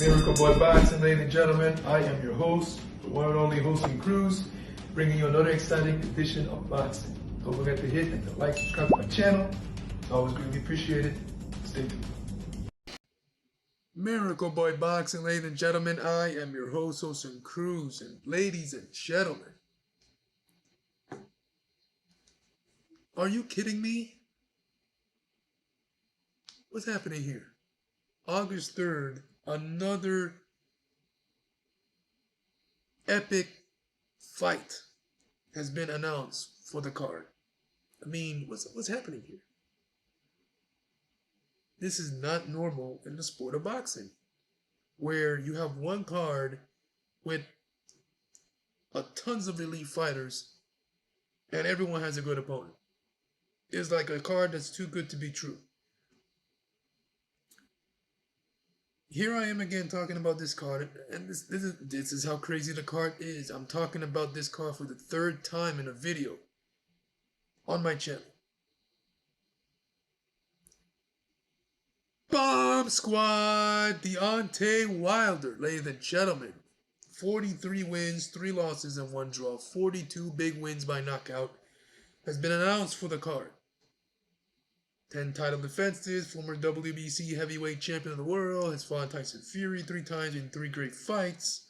Miracle Boy Boxing, ladies and gentlemen. I am your host, the one and only hosting Cruz, bringing you another exciting edition of boxing. Don't forget to hit and to like, subscribe to my channel. It's always greatly appreciated. Stay tuned. Miracle Boy Boxing, ladies and gentlemen. I am your host, hosting Cruz, and ladies and gentlemen, are you kidding me? What's happening here? August 3rd, another epic fight has been announced for the card. I mean, what's happening here? This is not normal in the sport of boxing, where you have one card with tons of elite fighters and everyone has a good opponent. It's like a card that's too good to be true. Here I am again talking about this card, and this is how crazy the card is. I'm talking about this card for the third time in a video on my channel. Bomb Squad! Deontay Wilder, ladies and gentlemen. 43 wins, 3 losses, and 1 draw. 42 big wins by knockout has been announced for the card. 10 title defenses, former WBC heavyweight champion of the world, has fought Tyson Fury 3 times in 3 great fights.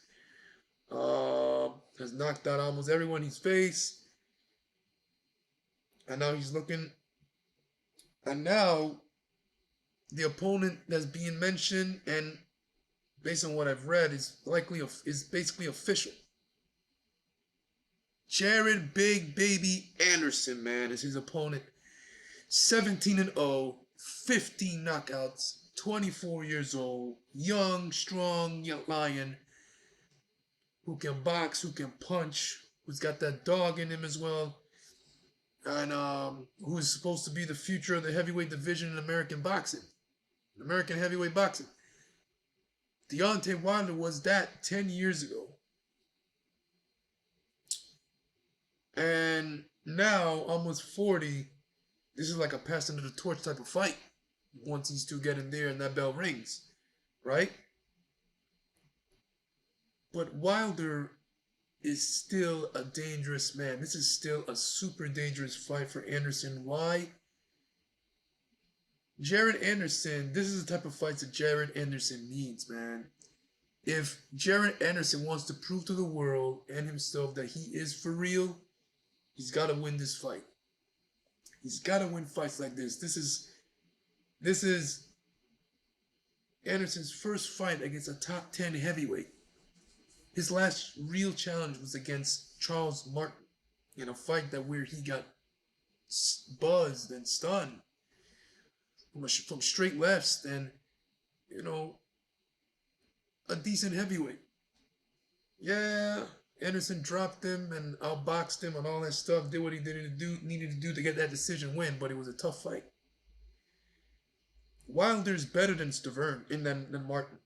Has knocked out almost everyone he's faced. And now he's looking. And now the opponent that's being mentioned, and based on what I've read, is basically official. Jared Big Baby Anderson, man, is his opponent. 17-0, 15 knockouts, 24 years old, young, strong, young lion, who can box, who can punch, who's got that dog in him as well, and who's supposed to be the future of the heavyweight division in American boxing, American heavyweight boxing. Deontay Wilder was that 10 years ago. And now, almost 40, this is like a pass under the torch type of fight. Once these two get in there and that bell rings, right? But Wilder is still a dangerous man. This is still a super dangerous fight for Anderson. Why? Jared Anderson, this is the type of fights that Jared Anderson needs, man. If Jared Anderson wants to prove to the world and himself that he is for real, he's got to win this fight. He's got to win fights like this. This is Anderson's first fight against a top 10 heavyweight. His last real challenge was against Charles Martin in a fight where he got buzzed and stunned from straight lefts and, a decent heavyweight. Yeah, Anderson dropped him and outboxed him and all that stuff, did what he needed to do to get that decision win, but it was a tough fight. Wilder's better than than Martin.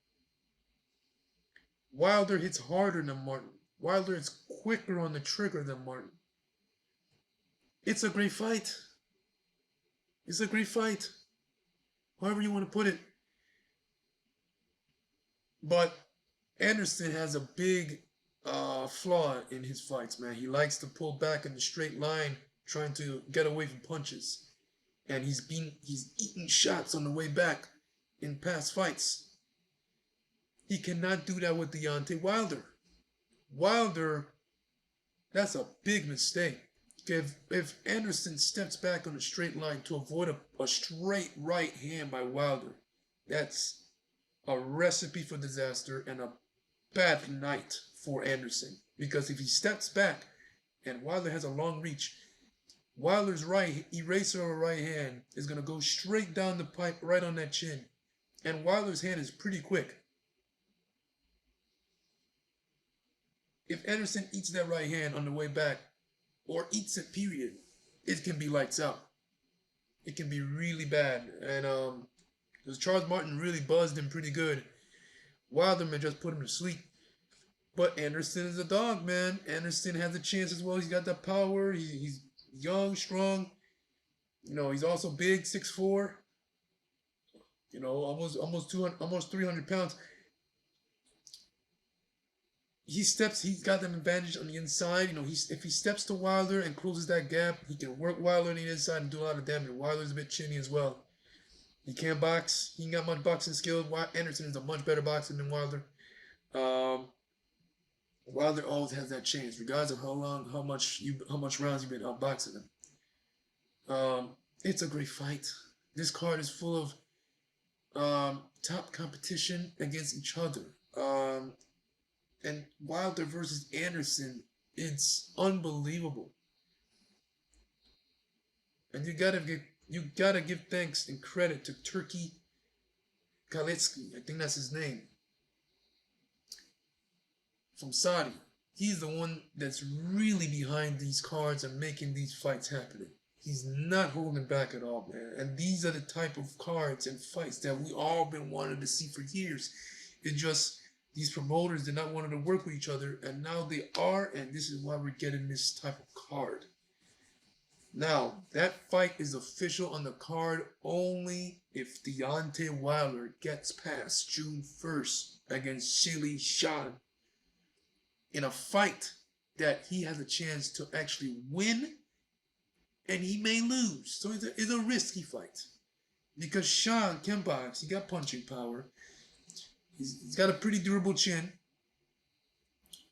Wilder hits harder than Martin. Wilder is quicker on the trigger than Martin. It's a great fight. It's a great fight. However you want to put it. But Anderson has a big flaw in his fights, man. He likes to pull back in the straight line, trying to get away from punches. And he's eaten shots on the way back in past fights. He cannot do that with Deontay Wilder. Wilder, that's a big mistake. If Anderson steps back on a straight line to avoid a straight right hand by Wilder, that's a recipe for disaster and a bad night for Anderson. Because if he steps back and Wilder has a long reach, Wilder's right eraser of a right hand is going to go straight down the pipe right on that chin. And Wilder's hand is pretty quick. If Anderson eats that right hand on the way back, or eats it period, it can be lights out. It can be really bad. And because Charles Martin really buzzed him pretty good. Wilder may just put him to sleep. But Anderson is a dog, man. Anderson has a chance as well. He's got that power. He's young, strong. He's also big, 6'4". Almost 300 pounds. he's got an advantage on the inside. You know, if he steps to Wilder and closes that gap, he can work Wilder on the inside and do a lot of damage. Wilder's a bit chinny as well. He can't box. He ain't got much boxing skill. Anderson is a much better boxer than Wilder. Wilder always has that chance, regardless of how much rounds you've been outboxing him. It's a great fight. This card is full of top competition against each other. And Wilder versus Anderson, it's unbelievable. And you gotta give thanks and credit to Turkey Kalitsky. I think that's his name. From Saudi. He's the one that's really behind these cards and making these fights happen. He's not holding back at all, man. And these are the type of cards and fights that we all been wanting to see for years. It's just these promoters did not want to work with each other, and now they are, and this is why we're getting this type of card. Now, that fight is official on the card only if Deontay Wilder gets past June 1st against Shili Shan in a fight that he has a chance to actually win, and he may lose. So it's a risky fight. Because Shan can box, he got punching power. He's got a pretty durable chin,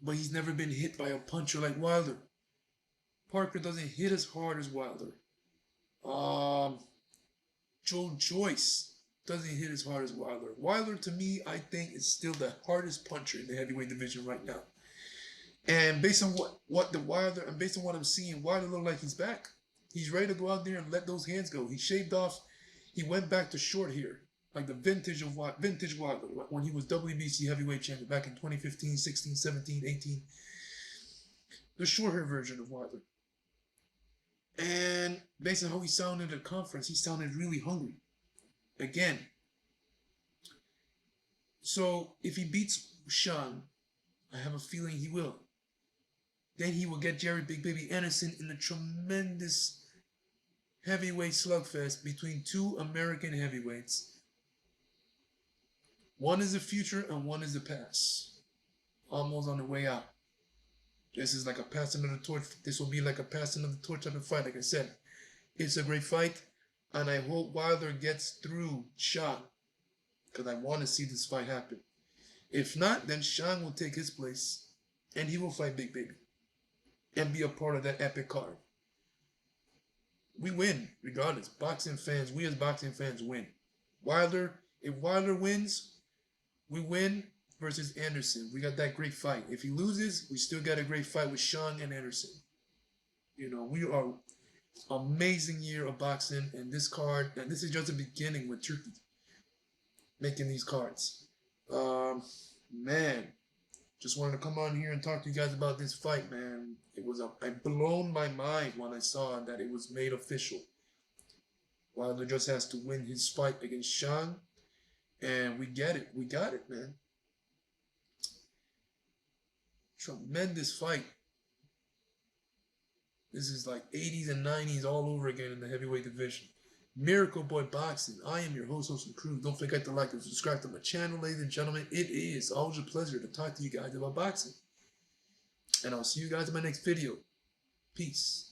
but he's never been hit by a puncher like Wilder. Parker doesn't hit as hard as Wilder. Joe Joyce doesn't hit as hard as Wilder. Wilder, to me, I think is still the hardest puncher in the heavyweight division right now. And based on based on what I'm seeing, Wilder look like he's back. He's ready to go out there and let those hands go. He shaved off. He went back to short hair, like the vintage Wilder, when he was WBC heavyweight champion back in 2015, 16, 17, 18. The short hair version of Wilder. And based on how he sounded at the conference, he sounded really hungry. Again. So if he beats Shan, I have a feeling he will. Then he will get Jerry Big Baby Anderson in a tremendous heavyweight slugfest between two American heavyweights. One is the future and one is the past. Almost on the way out. This is like a passing of the torch. This will be like a passing of the torch type of fight. Like I said, it's a great fight, and I hope Wilder gets through Shan, because I want to see this fight happen. If not, then Shan will take his place, and he will fight Big Baby, and be a part of that epic card. We win, regardless. Boxing fans, we as boxing fans win. If Wilder wins, we win. Versus Anderson. We got that great fight. If he loses, we still got a great fight with Shan and Anderson. You know, we are amazing year of boxing, and this card, and this is just the beginning with Turkey making these cards. Man, just wanted to come on here and talk to you guys about this fight, man. I blown my mind when I saw that it was made official. Wilder just has to win his fight against Shan, and we get it. We got it, man. Tremendous fight. This is like 80s and 90s all over again in the heavyweight division. Miracle Boy Boxing. I am your host and crew. Don't forget to like and subscribe to my channel, ladies and gentlemen. It is always a pleasure to talk to you guys about boxing. And I'll see you guys in my next video. Peace.